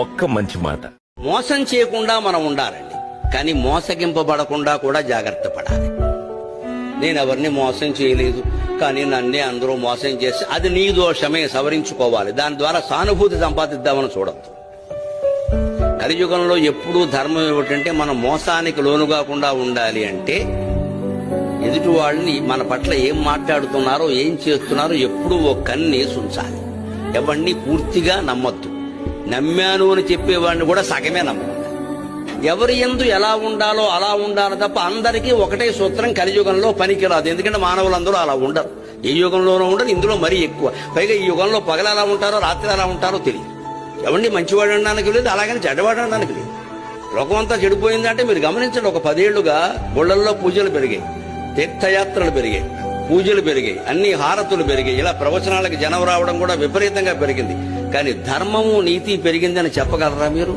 ఒక్క మంచి మాట. మోసం చేయకుండా మనం ఉండాలండి, కానీ మోసగింపబడకుండా కూడా జాగ్రత్త పడాలి. నేను ఎవరిని మోసం చేయలేదు, కానీ నన్నే అందరూ మోసం చేసి అది నీ దోషమే, సవరించుకోవాలి. దాని ద్వారా సానుభూతి సంపాదిద్దామని చూడద్దు. కలియుగంలో ఎప్పుడూ ధర్మం ఏమిటంటే మనం మోసానికి లోను కాకుండా ఉండాలి అంటే ఎదుటి వాళ్ళని మన పట్ల ఏం మాట్లాడుతున్నారో ఏం చేస్తున్నారో ఎప్పుడూ ఓ కన్నేసి ఉంచాలి. ఎవరిని పూర్తిగా నమ్మొద్దు. నమ్మాను అని చెప్పేవాడిని కూడా సగమే నమ్మదు. ఎవరి యందు ఎలా ఉండాలో అలా ఉండాలి తప్ప అందరికీ ఒకటే సూత్రం కలియుగంలో పనికిరాదు. ఎందుకంటే మానవులందరూ అలా ఉండరు. ఏ యుగంలోనూ ఉండరు, ఇందులో మరీ ఎక్కువ. పైగా ఈ యుగంలో పగలు ఎలా ఉంటారో రాత్రి ఎలా ఉంటారో తెలియదు. ఎవరిని మంచివాడు అనడానికి లేదు, అలాగని చెడ్డవాడు అనడానికి లేదు. లోకం అంతా చెడిపోయిందంటే మీరు గమనించండి. ఒక 10 ఏళ్లుగా గుళ్లల్లో పూజలు పెరిగాయి, తీర్థయాత్రలు పెరిగాయి, పూజలు పెరిగాయి, అన్ని హారతులు పెరిగాయి. ఇలా ప్రవచనాలకు జనం రావడం కూడా విపరీతంగా పెరిగింది. కానీ ధర్మము నీతి పెరిగిందని చెప్పగలరా మీరు?